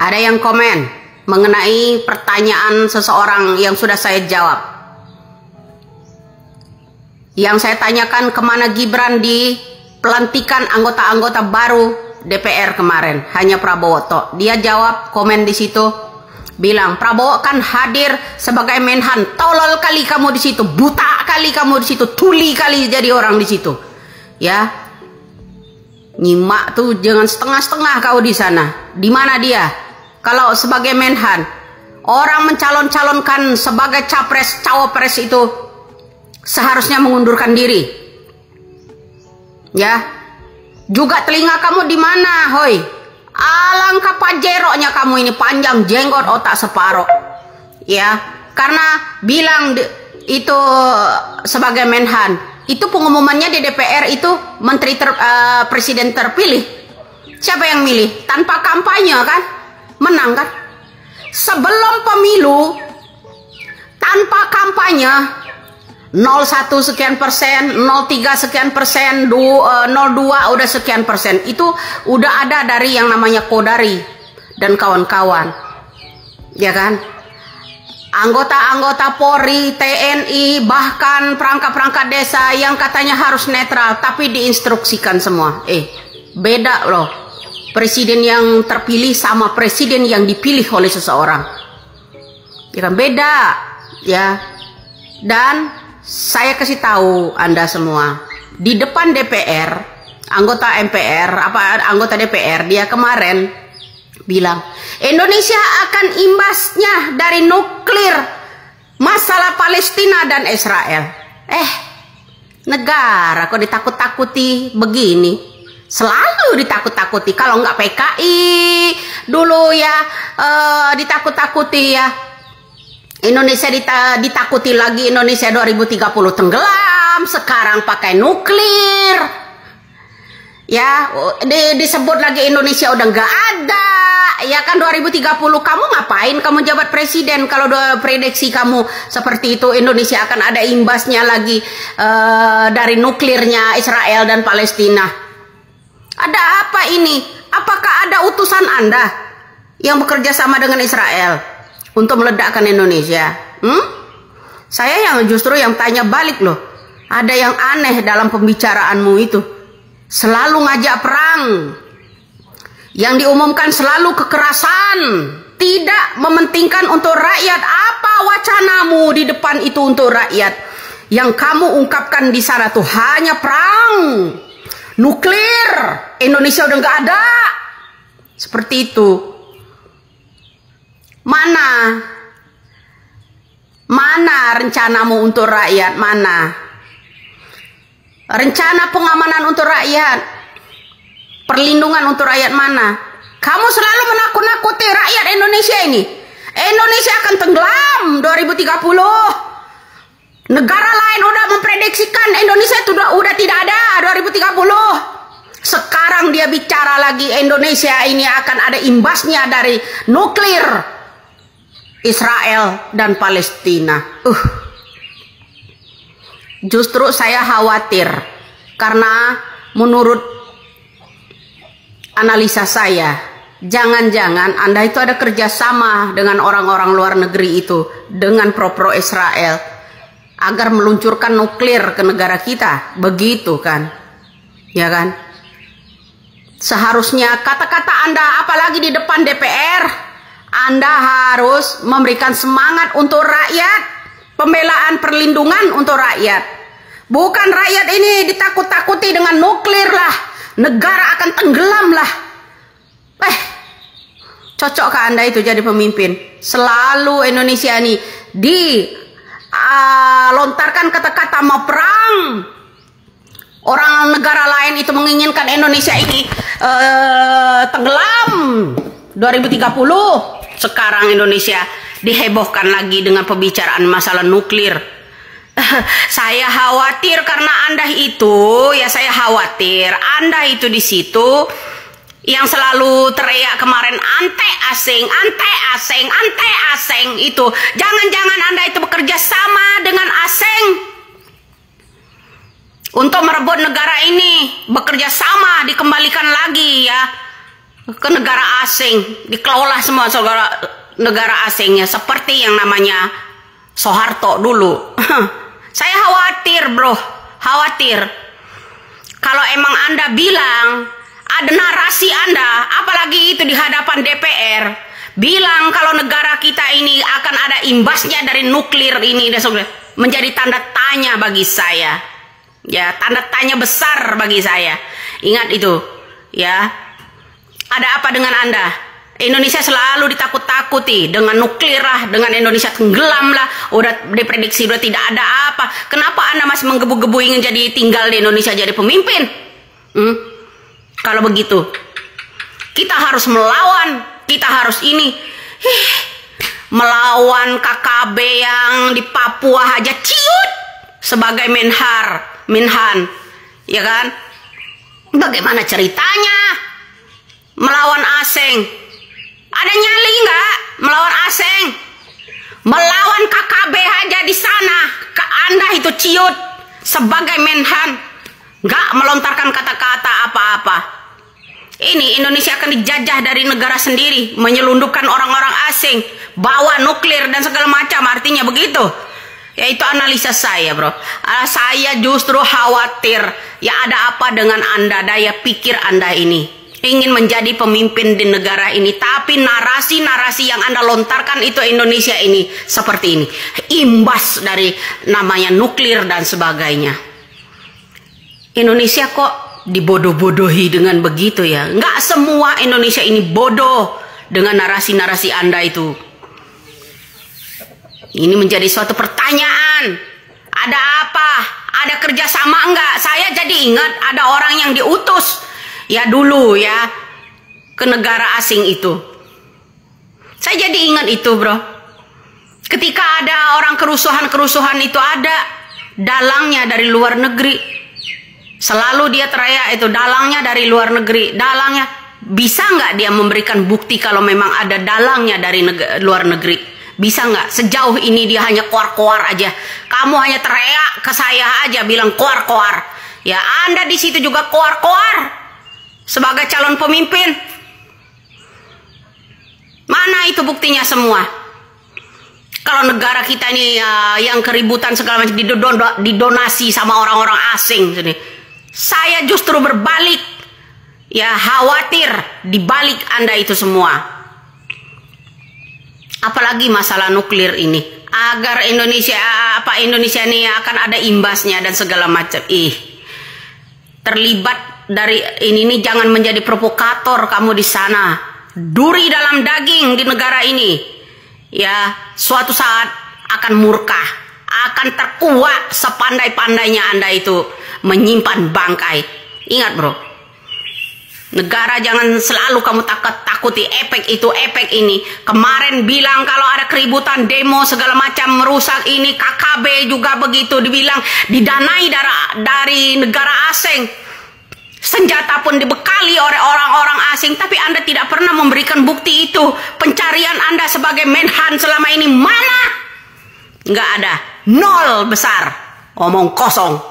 Ada yang komen mengenai pertanyaan seseorang yang sudah saya jawab. Yang saya tanyakan kemana Gibran di pelantikan anggota-anggota baru DPR kemarin, hanya Prabowo toh. Dia jawab komen di situ, bilang Prabowo kan hadir sebagai Menhan. Tolol kali kamu di situ, buta kali kamu di situ, tuli kali jadi orang di situ. Ya, nyimak tuh jangan setengah-setengah kau di sana. Di mana dia? Kalau sebagai Menhan, orang mencalon-calonkan sebagai capres, cawapres itu seharusnya mengundurkan diri. Ya, juga telinga kamu di mana, hoi? Alangkah pajeroknya kamu ini, panjang jenggot otak separoh. Ya, karena bilang itu sebagai Menhan, itu pengumumannya di DPR itu presiden terpilih. Siapa yang milih? Tanpa kampanye kan? Menang kan? Sebelum pemilu tanpa kampanye 01 sekian persen, 03 sekian persen, 02 udah sekian persen. Itu udah ada dari yang namanya Kodari dan kawan-kawan. Ya kan? Anggota-anggota Polri, TNI, bahkan perangkat-perangkat desa yang katanya harus netral, tapi diinstruksikan semua. Beda loh. Presiden yang terpilih sama presiden yang dipilih oleh seseorang. Ya kan, beda. Ya. Dan saya kasih tahu Anda semua, di depan DPR, anggota MPR, anggota DPR, dia kemarin bilang Indonesia akan imbasnya dari nuklir masalah Palestina dan Israel. Negara kok ditakut-takuti begini, selalu ditakut-takuti. Kalau nggak PKI dulu ya, ditakut-takuti ya. Indonesia ditakuti lagi, Indonesia 2030 tenggelam, sekarang pakai nuklir. Ya, disebut lagi Indonesia udah nggak ada. Ya kan 2030 kamu ngapain kamu jabat presiden kalau prediksi kamu seperti itu, Indonesia akan ada imbasnya lagi dari nuklirnya Israel dan Palestina. Ada apa ini? Apakah ada utusan Anda yang bekerja sama dengan Israel untuk meledakkan Indonesia? Saya yang justru yang tanya balik loh. Ada yang aneh dalam pembicaraanmu itu. Selalu ngajak perang. Yang diumumkan selalu kekerasan. Tidak mementingkan untuk rakyat. Apa wacanamu di depan itu untuk rakyat? Yang kamu ungkapkan di sana tuh hanya perang. Nuklir. Indonesia udah nggak ada. Seperti itu. Mana rencanamu untuk rakyat? Mana rencana pengamanan untuk rakyat, perlindungan untuk rakyat? Mana? Kamu selalu menakut-nakuti rakyat Indonesia ini. Indonesia akan tenggelam 2030. Negara lain udah memprediksikan Indonesia itu udah tidak ada 2030. Sekarang dia bicara lagi Indonesia ini akan ada imbasnya dari nuklir Israel dan Palestina. Justru saya khawatir karena menurut analisa saya, jangan-jangan Anda itu ada kerjasama dengan orang-orang luar negeri itu, dengan pro-pro Israel agar meluncurkan nuklir ke negara kita, begitu kan? Ya kan? Seharusnya kata-kata Anda, apalagi di depan DPR, Anda harus memberikan semangat untuk rakyat, pembelaan perlindungan untuk rakyat. Bukan rakyat ini ditakut-takuti dengan nuklir lah, negara akan tenggelam lah. Cocokkah Anda itu jadi pemimpin? Selalu Indonesia ini lontarkan kata-kata mau perang. Orang negara lain itu menginginkan Indonesia ini tenggelam 2030. Sekarang Indonesia dihebohkan lagi dengan pembicaraan masalah nuklir. Saya khawatir karena Anda itu, ya saya khawatir Anda itu di situ yang selalu teriak kemarin anti asing, anti asing, anti asing itu. Jangan-jangan Anda itu bekerja sama dengan asing untuk merebut negara ini, bekerja sama, dikembalikan lagi ya ke negara asing, dikelola semua negara asingnya seperti yang namanya Soeharto dulu. Saya khawatir, bro, khawatir. Kalau emang Anda bilang ada narasi Anda, apalagi itu di hadapan DPR, bilang kalau negara kita ini akan ada imbasnya dari nuklir ini, menjadi tanda tanya bagi saya. Ya, tanda tanya besar bagi saya. Ingat itu, ya. Ada apa dengan Anda? Indonesia selalu ditakut-takuti dengan nuklir lah, dengan Indonesia tenggelam lah. Udah diprediksi udah tidak ada apa. Kenapa Anda masih menggebu-gebu ingin jadi tinggal di Indonesia jadi pemimpin? Kalau begitu, kita harus melawan. Kita harus ini. Melawan KKB yang di Papua aja ciut sebagai Menhan, ya kan? Bagaimana ceritanya? Melawan asing, ada nyali nggak? Melawan asing, melawan KKB aja di sana, Anda itu ciut sebagai Menhan, nggak melontarkan kata-kata apa-apa. Ini Indonesia akan dijajah dari negara sendiri, menyelundupkan orang-orang asing, bawa nuklir dan segala macam, artinya begitu. Ya itu analisa saya, bro. Saya justru khawatir, ya ada apa dengan Anda, daya pikir Anda ini. Ingin menjadi pemimpin di negara ini, tapi narasi-narasi yang Anda lontarkan itu Indonesia ini seperti ini. Imbas dari namanya nuklir dan sebagainya. Indonesia kok dibodoh-bodohi dengan begitu ya? Nggak semua Indonesia ini bodoh dengan narasi-narasi Anda itu. Ini menjadi suatu pertanyaan. Ada apa? Ada kerjasama enggak? Saya jadi ingat ada orang yang diutus ya dulu ya ke negara asing itu. Saya jadi ingat itu, bro. Ketika ada orang kerusuhan itu ada dalangnya dari luar negeri. Selalu dia teriak itu dalangnya dari luar negeri. Dalangnya, bisa nggak dia memberikan bukti kalau memang ada dalangnya dari luar negeri? Bisa nggak? Sejauh ini dia hanya koar-koar aja. Kamu hanya teriak ke saya aja bilang koar-koar. Ya Anda di situ juga koar-koar. Sebagai calon pemimpin, mana itu buktinya semua? Kalau negara kita ini yang keributan segala macam didonasi sama orang-orang asing, saya justru berbalik, ya khawatir dibalik Anda itu semua. Apalagi masalah nuklir ini, agar Indonesia ini akan ada imbasnya dan segala macam. Terlibat dari ini jangan menjadi provokator kamu di sana. Duri dalam daging di negara ini. Ya, suatu saat akan murka, akan terkuak sepandai-pandainya Anda itu menyimpan bangkai. Ingat, bro. Negara jangan selalu kamu takuti efek itu, efek ini. Kemarin bilang kalau ada keributan, demo segala macam merusak ini, KKB juga begitu dibilang didanai dari negara asing. Senjata pun dibekali oleh orang-orang asing, tapi Anda tidak pernah memberikan bukti itu. Pencarian Anda sebagai Menhan selama ini mana? Nggak ada, nol besar, omong kosong.